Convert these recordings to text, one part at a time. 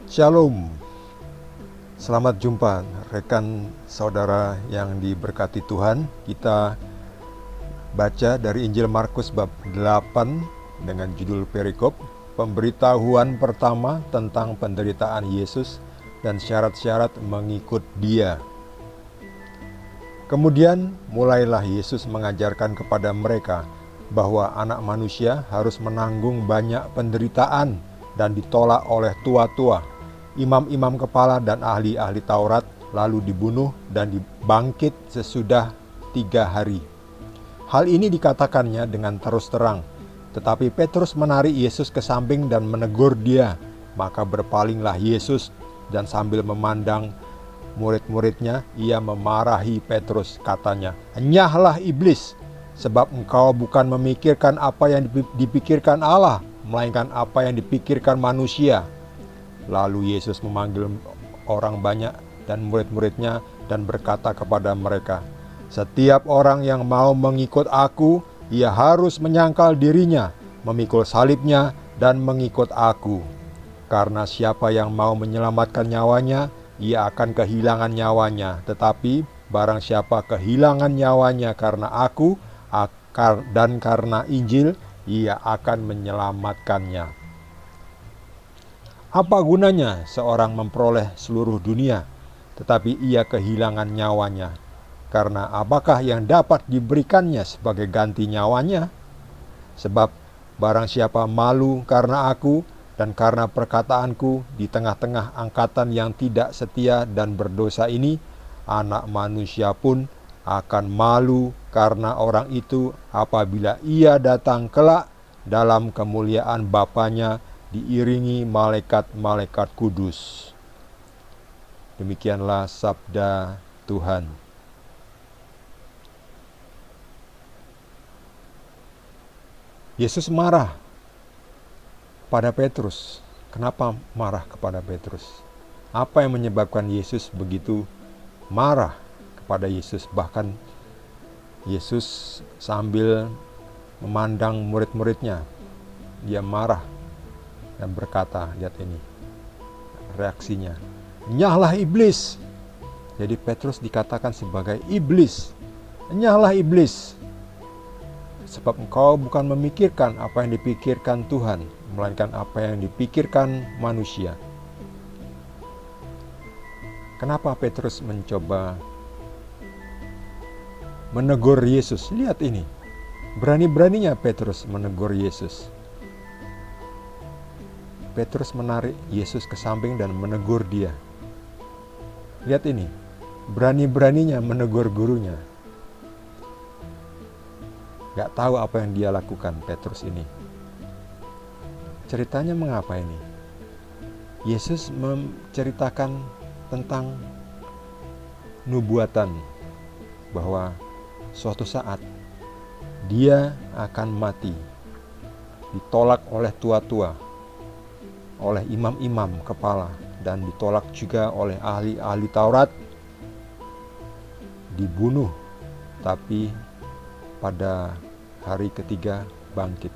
Shalom, selamat jumpa rekan saudara yang diberkati Tuhan. Kita baca dari Injil Markus bab 8 dengan judul perikop pemberitahuan pertama tentang penderitaan Yesus dan syarat-syarat mengikut Dia. Kemudian mulailah Yesus mengajarkan kepada mereka bahwa anak manusia harus menanggung banyak penderitaan dan ditolak oleh tua-tua, imam-imam kepala dan ahli-ahli Taurat, lalu dibunuh dan dibangkit sesudah 3 hari. Hal ini dikatakannya dengan terus terang, tetapi Petrus menarik Yesus ke samping dan menegur dia. Maka berpalinglah Yesus dan sambil memandang murid-muridnya, ia memarahi Petrus, katanya, "Enyahlah iblis, sebab engkau bukan memikirkan apa yang dipikirkan Allah, melainkan apa yang dipikirkan manusia." Lalu Yesus memanggil orang banyak dan murid-muridnya dan berkata kepada mereka, "Setiap orang yang mau mengikut aku, ia harus menyangkal dirinya, memikul salibnya dan mengikut aku. Karena siapa yang mau menyelamatkan nyawanya, ia akan kehilangan nyawanya. Tetapi barang siapa kehilangan nyawanya karena aku dan karena Injil, ia akan menyelamatkannya. Apa gunanya seorang memperoleh seluruh dunia, tetapi ia kehilangan nyawanya? Karena apakah yang dapat diberikannya sebagai ganti nyawanya? Sebab barang siapa malu karena aku dan karena perkataanku di tengah-tengah angkatan yang tidak setia dan berdosa ini, Anak Manusia pun akan malu karena orang itu apabila ia datang kelak dalam kemuliaan Bapanya diiringi malaikat-malaikat kudus. Demikianlah sabda Tuhan. Yesus marah pada Petrus. Kenapa marah kepada Petrus? Apa yang menyebabkan Yesus begitu marah kepada Yesus? Bahkan Yesus sambil memandang murid-muridnya, dia marah dan berkata, lihat ini reaksinya, "Enyahlah iblis." Jadi Petrus dikatakan sebagai iblis. "Enyahlah iblis, sebab engkau bukan memikirkan apa yang dipikirkan Tuhan, melainkan apa yang dipikirkan manusia." Kenapa Petrus mencoba menegur Yesus? Lihat ini, berani-beraninya Petrus menegur Yesus. Petrus menarik Yesus ke samping dan menegur dia. Lihat ini, berani-beraninya menegur gurunya. Gak tahu apa yang dia lakukan Petrus ini. Ceritanya mengapa ini? Yesus menceritakan tentang nubuatan bahwa suatu saat dia akan mati, ditolak oleh tua-tua, oleh imam-imam kepala, dan ditolak juga oleh ahli-ahli Taurat, dibunuh, tapi pada hari ketiga bangkit.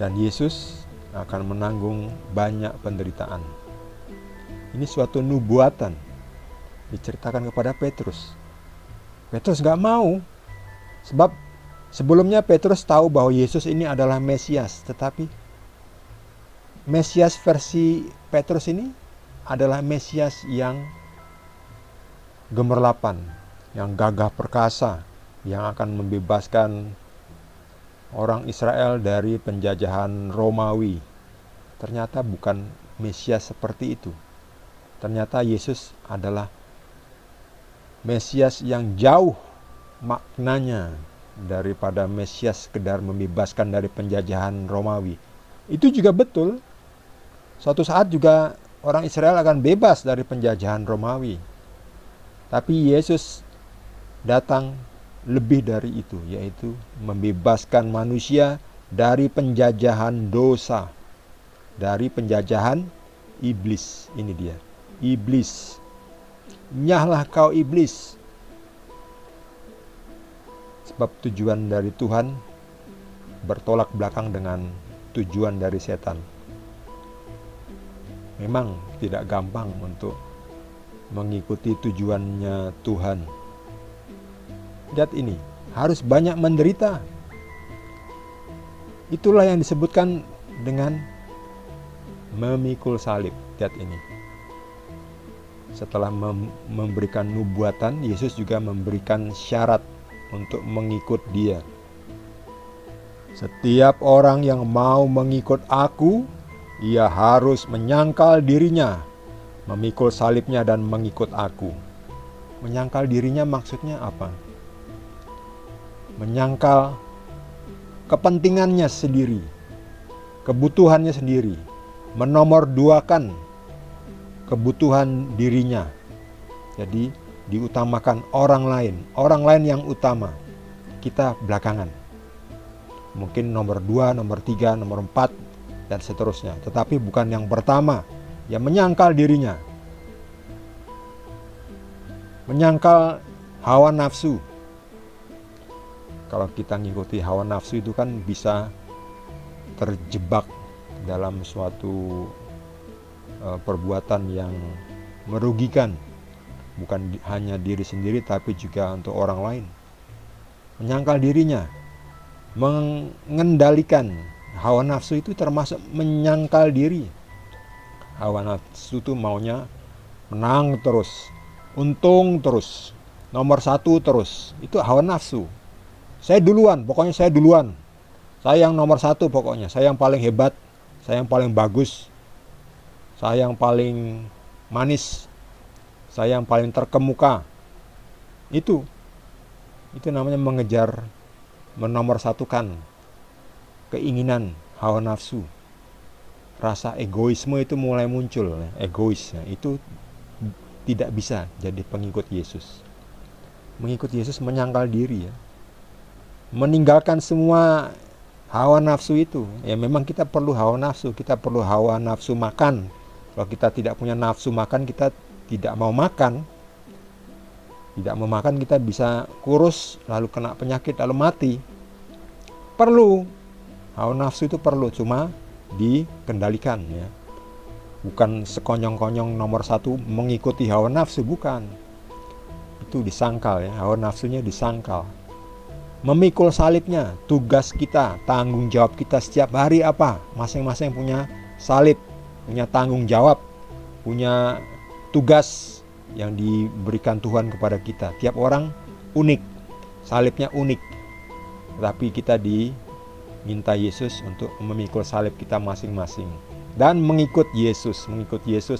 Dan Yesus akan menanggung banyak penderitaan. Ini suatu nubuatan diceritakan kepada Petrus. Petrus gak mau, sebab sebelumnya Petrus tahu bahwa Yesus ini adalah Mesias. Tetapi Mesias versi Petrus ini adalah Mesias yang gemerlapan, yang gagah perkasa, yang akan membebaskan orang Israel dari penjajahan Romawi. Ternyata bukan Mesias seperti itu. Ternyata Yesus adalah Mesias yang jauh maknanya daripada Mesias sekedar membebaskan dari penjajahan Romawi. Itu juga betul. Suatu saat juga orang Israel akan bebas dari penjajahan Romawi. Tapi Yesus datang lebih dari itu, yaitu membebaskan manusia dari penjajahan dosa, dari penjajahan iblis. Ini dia, iblis. "Nyahlah kau iblis." Sebab tujuan dari Tuhan bertolak belakang dengan tujuan dari setan. Memang tidak gampang untuk mengikuti tujuannya Tuhan. Lihat ini, harus banyak menderita. Itulah yang disebutkan dengan memikul salib. Lihat ini. Setelah memberikan nubuatan, Yesus juga memberikan syarat untuk mengikut Dia. Setiap orang yang mau mengikut Aku, ia harus menyangkal dirinya, memikul salibnya dan mengikut Aku. Menyangkal dirinya maksudnya apa? Menyangkal kepentingannya sendiri, kebutuhannya sendiri, menomorduakan kebutuhan dirinya. Jadi diutamakan orang lain yang utama, kita belakangan. Mungkin nomor 2, nomor 3, nomor 4 dan seterusnya, tetapi bukan yang pertama. Ya, menyangkal dirinya, menyangkal hawa nafsu. Kalau kita ngikuti hawa nafsu itu kan bisa terjebak dalam suatu perbuatan yang merugikan, bukan hanya diri sendiri tapi juga untuk orang lain. Menyangkal dirinya, mengendalikan hawa nafsu itu termasuk menyangkal diri. Hawa nafsu itu maunya menang terus, untung terus, nomor 1 terus. Itu hawa nafsu. Saya duluan, pokoknya saya duluan. Saya yang nomor 1 pokoknya. Saya yang paling hebat, saya yang paling bagus, saya yang paling manis, saya yang paling terkemuka. Itu namanya mengejar, menomorsatukan keinginan hawa nafsu. Rasa egoisme itu mulai muncul, egois. Itu tidak bisa jadi pengikut Yesus. Mengikut Yesus menyangkal diri, ya. Meninggalkan semua hawa nafsu itu. Ya, memang kita perlu hawa nafsu, kita perlu hawa nafsu makan. Kalau kita tidak punya nafsu makan, kita tidak mau makan. Tidak mau makan, kita bisa kurus, lalu kena penyakit, lalu mati. Perlu hawa nafsu itu, perlu, cuma dikendalikan, ya. Bukan sekonyong-konyong nomor 1 mengikuti hawa nafsu, bukan. Itu disangkal, ya. Hawa nafsunya disangkal. Memikul salibnya, tugas kita, tanggung jawab kita setiap hari apa? Masing-masing punya salib, punya tanggung jawab, punya tugas yang diberikan Tuhan kepada kita. Tiap orang unik, salibnya unik. Tapi kita diminta Yesus untuk memikul salib kita masing-masing. Dan mengikut Yesus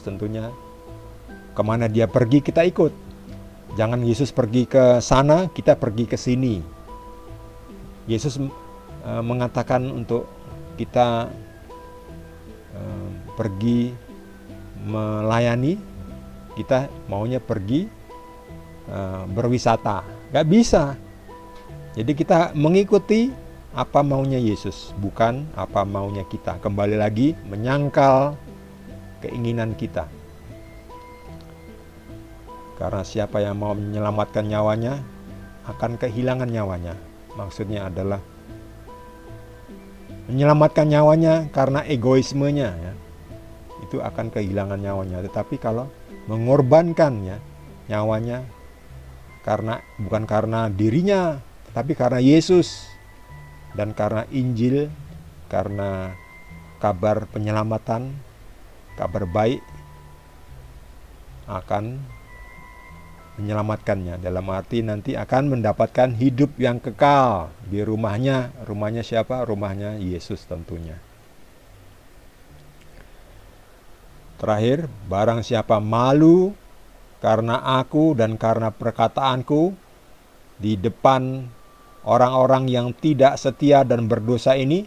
tentunya kemana Dia pergi kita ikut. Jangan Yesus pergi ke sana, kita pergi ke sini. Yesus mengatakan untuk kita pergi melayani, kita maunya pergi berwisata. Gak bisa. Jadi kita mengikuti apa maunya Yesus, bukan apa maunya kita. Kembali lagi, menyangkal keinginan kita. Karena siapa yang mau menyelamatkan nyawanya akan kehilangan nyawanya. Maksudnya adalah menyelamatkan nyawanya karena egoismenya, ya. Itu akan kehilangan nyawanya. Tetapi kalau mengorbankan, ya, nyawanya bukan karena dirinya, tapi karena Yesus dan karena Injil, karena kabar penyelamatan, kabar baik, akan menyelamatkannya. Dalam arti nanti akan mendapatkan hidup yang kekal di rumahnya. Rumahnya siapa? Rumahnya Yesus tentunya. Terakhir, barang siapa malu karena aku dan karena perkataanku di depan orang-orang yang tidak setia dan berdosa ini,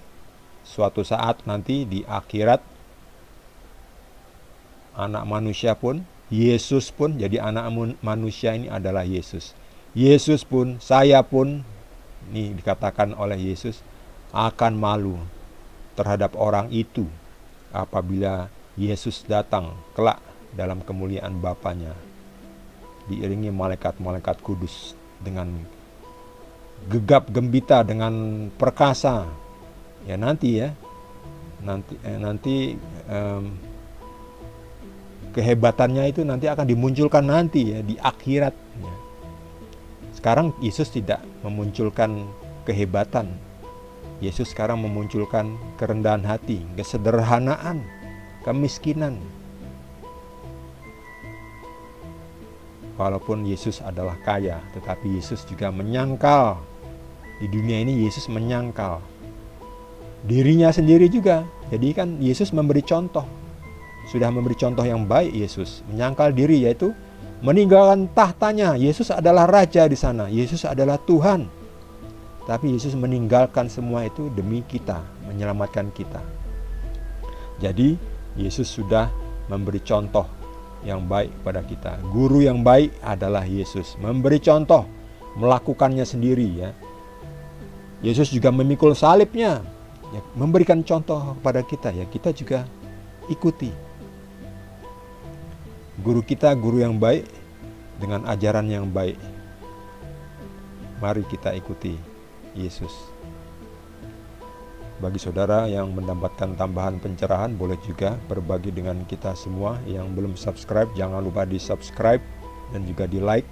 suatu saat nanti di akhirat, anak manusia pun, Yesus pun, jadi anak manusia ini adalah Yesus. Yesus pun, saya pun, ini dikatakan oleh Yesus, akan malu terhadap orang itu apabila Yesus datang kelak dalam kemuliaan Bapanya, diiringi malaikat-malaikat kudus dengan gegap gembita, dengan perkasa. Ya nanti kehebatannya itu nanti akan dimunculkan nanti ya di akhirat. Sekarang Yesus tidak memunculkan kehebatan. Yesus sekarang memunculkan kerendahan hati, kesederhanaan, kemiskinan. Walaupun Yesus adalah kaya, tetapi Yesus juga menyangkal. Di dunia ini Yesus menyangkal dirinya sendiri juga. Jadi kan Yesus memberi contoh. Sudah memberi contoh yang baik Yesus. Menyangkal diri, yaitu meninggalkan tahtanya. Yesus adalah raja di sana. Yesus adalah Tuhan. Tapi Yesus meninggalkan semua itu demi kita, menyelamatkan kita. Jadi Yesus sudah memberi contoh yang baik pada kita. Guru yang baik adalah Yesus. Memberi contoh, melakukannya sendiri ya. Yesus juga memikul salibnya, ya, memberikan contoh kepada kita ya. Kita juga ikuti. Guru kita guru yang baik dengan ajaran yang baik. Mari kita ikuti Yesus. Bagi saudara yang mendapatkan tambahan pencerahan, boleh juga berbagi dengan kita semua. Yang belum subscribe, jangan lupa di subscribe dan juga di like.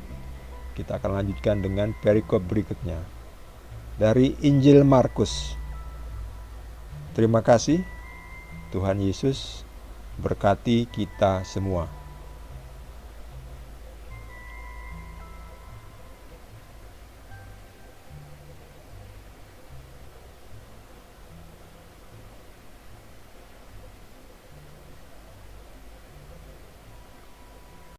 Kita akan lanjutkan dengan perikop berikutnya dari Injil Markus. Terima kasih. Tuhan Yesus berkati kita semua.